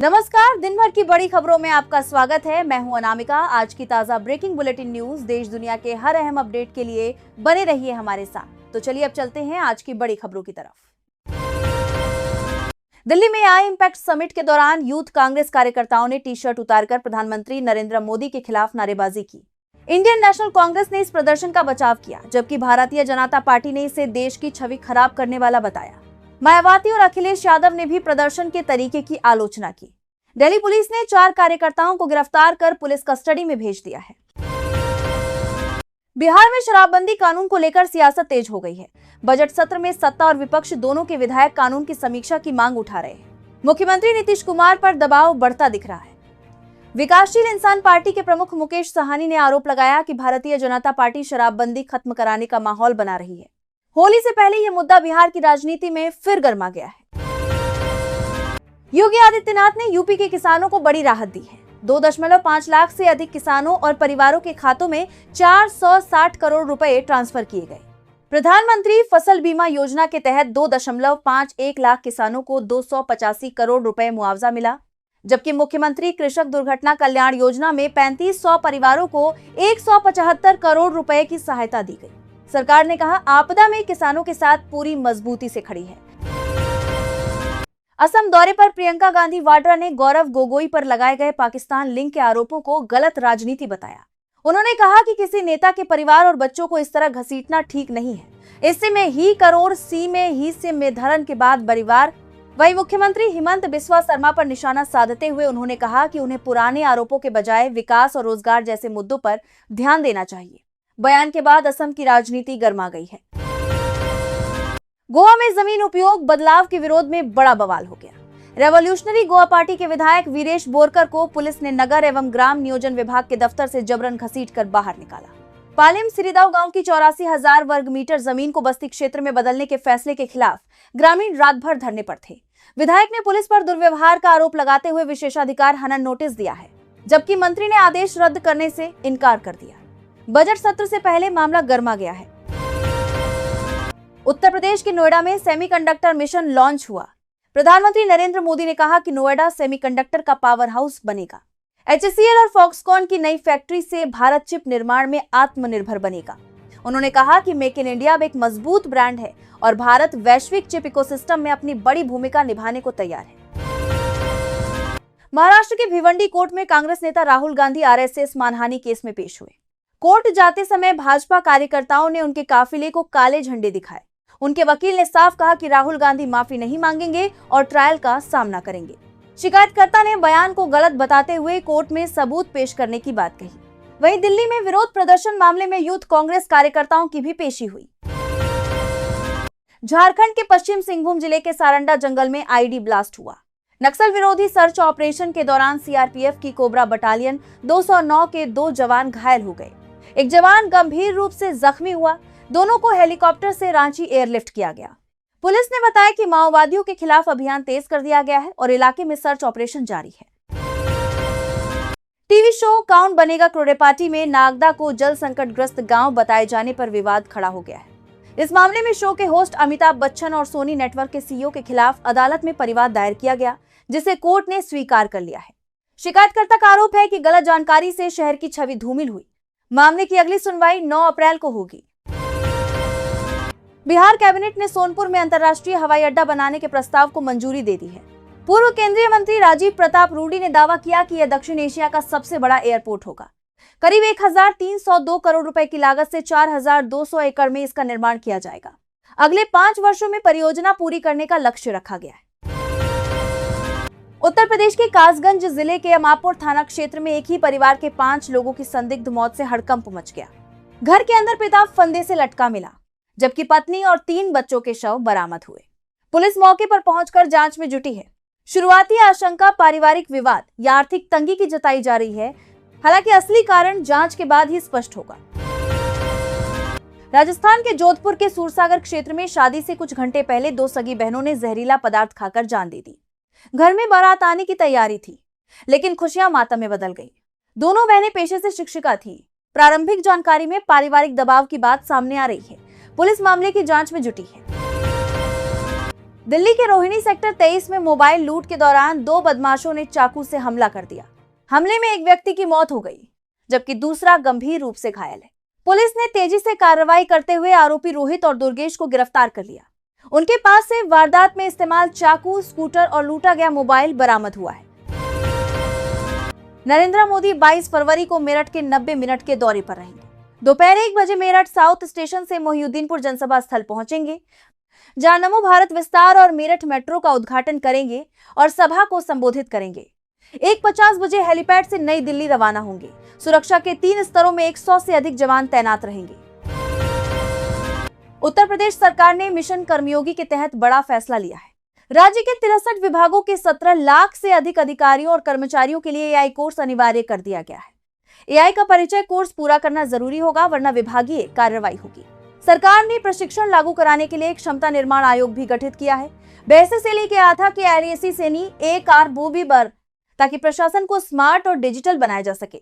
नमस्कार, दिन भर की बड़ी खबरों में आपका स्वागत है। मैं हूं अनामिका। आज की ताजा ब्रेकिंग बुलेटिन न्यूज, देश दुनिया के हर अहम अपडेट के लिए बने रहिए हमारे साथ। तो चलिए अब चलते हैं आज की बड़ी खबरों की तरफ। दिल्ली में आई इंपैक्ट समिट के दौरान यूथ कांग्रेस कार्यकर्ताओं ने टी शर्ट उतारकर प्रधानमंत्री नरेंद्र मोदी के खिलाफ नारेबाजी की। इंडियन नेशनल कांग्रेस ने इस प्रदर्शन का बचाव किया, जबकि भारतीय जनता पार्टी ने इसे देश की छवि खराब करने वाला बताया। मायावती और अखिलेश यादव ने भी प्रदर्शन के तरीके की आलोचना की। दिल्ली पुलिस ने 4 कार्यकर्ताओं को गिरफ्तार कर पुलिस कस्टडी में भेज दिया है। बिहार में शराबबंदी कानून को लेकर सियासत तेज हो गई है। बजट सत्र में सत्ता और विपक्ष दोनों के विधायक कानून की समीक्षा की मांग उठा रहे हैं। मुख्यमंत्री नीतीश कुमार पर दबाव बढ़ता दिख रहा है। विकासशील इंसान पार्टी के प्रमुख मुकेश साहनी ने आरोप लगाया कि भारतीय जनता पार्टी शराबबंदी खत्म कराने का माहौल बना रही है। होली से पहले यह मुद्दा बिहार की राजनीति में फिर गर्मा गया है। योगी आदित्यनाथ ने यूपी के किसानों को बड़ी राहत दी है। 2.5 लाख से अधिक किसानों और परिवारों के खातों में 460 करोड़ रुपए ट्रांसफर किए गए। प्रधानमंत्री फसल बीमा योजना के तहत 2.51 लाख किसानों को 285 करोड़ रुपए मुआवजा मिला, जबकि मुख्यमंत्री कृषक दुर्घटना कल्याण योजना में 3500 परिवारों को 175 करोड़ रुपए की सहायता दी गई। सरकार ने कहा, आपदा में किसानों के साथ पूरी मजबूती से खड़ी है। असम दौरे पर प्रियंका गांधी वाड्रा ने गौरव गोगोई पर लगाए गए पाकिस्तान लिंक के आरोपों को गलत राजनीति बताया। उन्होंने कहा कि किसी नेता के परिवार और बच्चों को इस तरह घसीटना ठीक नहीं है। इससे में ही करोड़, सी में ही से में धरण के बाद परिवार। वहीं मुख्यमंत्री हिमंत बिस्वा शर्मा पर निशाना साधते हुए उन्होंने कहा कि उन्हें पुराने आरोपों के बजाय विकास और रोजगार जैसे मुद्दों पर ध्यान देना चाहिए। बयान के बाद असम की राजनीति गर्मा गई है। गोवा में जमीन उपयोग बदलाव के विरोध में बड़ा बवाल हो गया। रेवोल्यूशनरी गोवा पार्टी के विधायक वीरेश बोरकर को पुलिस ने नगर एवं ग्राम नियोजन विभाग के दफ्तर से जबरन घसीटकर बाहर निकाला। पालिम सिरिदाव गांव की 84,000 वर्ग मीटर जमीन को बस्ती क्षेत्र में बदलने के फैसले के खिलाफ ग्रामीण रात भर धरने पर थे। विधायक ने पुलिस पर दुर्व्यवहार का आरोप लगाते हुए विशेषाधिकार हनन नोटिस दिया है, जबकि मंत्री ने आदेश रद्द करने से इनकार कर दिया। बजट सत्र से पहले मामला गर्मा गया है। उत्तर प्रदेश के नोएडा में सेमीकंडक्टर मिशन लॉन्च हुआ। प्रधानमंत्री नरेंद्र मोदी ने कहा कि नोएडा सेमीकंडक्टर का पावर हाउस बनेगा। HCL और फॉक्सकॉन की नई फैक्ट्री से भारत चिप निर्माण में आत्मनिर्भर बनेगा। उन्होंने कहा कि मेक इन इंडिया अब एक मजबूत ब्रांड है और भारत वैश्विक चिप इकोसिस्टम में अपनी बड़ी भूमिका निभाने को तैयार है। महाराष्ट्र के भिवंडी कोर्ट में कांग्रेस नेता राहुल गांधी RSS मानहानि केस में पेश हुए। कोर्ट जाते समय भाजपा कार्यकर्ताओं ने उनके काफिले को काले झंडे दिखाए। उनके वकील ने साफ कहा कि राहुल गांधी माफी नहीं मांगेंगे और ट्रायल का सामना करेंगे। शिकायतकर्ता ने बयान को गलत बताते हुए कोर्ट में सबूत पेश करने की बात कही। वहीं दिल्ली में विरोध प्रदर्शन मामले में यूथ कांग्रेस कार्यकर्ताओं की भी पेशी हुई। झारखंड के पश्चिम सिंहभूम जिले के सारंडा जंगल में IED ब्लास्ट हुआ। नक्सल विरोधी सर्च ऑपरेशन के दौरान CRPF की कोबरा बटालियन 209 के 2 जवान घायल हो गए। एक जवान गंभीर रूप से जख्मी हुआ। दोनों को हेलीकॉप्टर से रांची एयरलिफ्ट किया गया। पुलिस ने बताया कि माओवादियों के खिलाफ अभियान तेज कर दिया गया है और इलाके में सर्च ऑपरेशन जारी है। टीवी शो कौन बनेगा करोड़पति में नागदा को जल संकटग्रस्त गांव बताए जाने पर विवाद खड़ा हो गया है। इस मामले में शो के होस्ट अमिताभ बच्चन और सोनी नेटवर्क के CEO के खिलाफ अदालत में परिवाद दायर किया गया, जिसे कोर्ट ने स्वीकार कर लिया है। शिकायतकर्ता का आरोप है कि गलत जानकारी से शहर की छवि धूमिल हुई। मामले की अगली सुनवाई 9 अप्रैल को होगी। बिहार कैबिनेट ने सोनपुर में अंतर्राष्ट्रीय हवाई अड्डा बनाने के प्रस्ताव को मंजूरी दे दी है। पूर्व केंद्रीय मंत्री राजीव प्रताप रूडी ने दावा किया कि यह दक्षिण एशिया का सबसे बड़ा एयरपोर्ट होगा। करीब 1302 करोड़ रुपए की लागत से 4200 एकड़ में इसका निर्माण किया जाएगा। अगले 5 वर्षों में परियोजना पूरी करने का लक्ष्य रखा गया है। उत्तर प्रदेश के कासगंज जिले के अमापुर थाना क्षेत्र में एक ही परिवार के 5 लोगों की संदिग्ध मौत से हड़कंप मच गया। घर के अंदर पिता फंदे से लटका मिला, जबकि पत्नी और 3 बच्चों के शव बरामद हुए। पुलिस मौके पर पहुंचकर जांच में जुटी है। शुरुआती आशंका पारिवारिक विवाद या आर्थिक तंगी की जताई जा रही है। हालांकि असली कारण जांच के बाद ही स्पष्ट होगा। राजस्थान के जोधपुर के सूरसागर क्षेत्र में शादी से कुछ घंटे पहले 2 सगी बहनों ने जहरीला पदार्थ खाकर जान दे दी। घर में बारात आने की तैयारी थी, लेकिन खुशियां मातम में बदल गई। दोनों बहनें पेशे से शिक्षिका थी। प्रारंभिक जानकारी में पारिवारिक दबाव की बात सामने आ रही है। पुलिस मामले की जांच में जुटी है। दिल्ली के रोहिणी सेक्टर 23 में मोबाइल लूट के दौरान 2 बदमाशों ने चाकू से हमला कर दिया। हमले में एक व्यक्ति की मौत हो गई, जबकि दूसरा गंभीर रूप से घायल है। पुलिस ने तेजी से कार्रवाई करते हुए आरोपी रोहित और दुर्गेश को गिरफ्तार कर लिया। उनके पास से वारदात में इस्तेमाल चाकू, स्कूटर और लूटा गया मोबाइल बरामद हुआ है। नरेंद्र मोदी 22 फरवरी को मेरठ के 90 मिनट के दौरे पर रहेंगे। दोपहर 1 बजे मेरठ साउथ स्टेशन से मोहिउद्दीनपुर जनसभा स्थल पहुंचेंगे, जहां नमो भारत विस्तार और मेरठ मेट्रो का उद्घाटन करेंगे और सभा को संबोधित करेंगे। 1:50 बजे हेलीपैड से नई दिल्ली रवाना होंगे। सुरक्षा के 3 स्तरों में 100 से अधिक जवान तैनात रहेंगे। उत्तर प्रदेश सरकार ने मिशन कर्मयोगी के तहत बड़ा फैसला लिया है। राज्य के 63 विभागों के 17 लाख से अधिक अधिकारियों और कर्मचारियों के लिए एआई कोर्स अनिवार्य कर दिया गया है। एआई का परिचय कोर्स पूरा करना जरूरी होगा, वरना विभागीय कार्रवाई होगी। सरकार ने प्रशिक्षण लागू कराने के लिए एक क्षमता निर्माण आयोग भी गठित किया है। बेसिस लेके आया था कि एलएसी सेनी एक आर बो भी बर, ताकि प्रशासन को स्मार्ट और डिजिटल बनाया जा सके।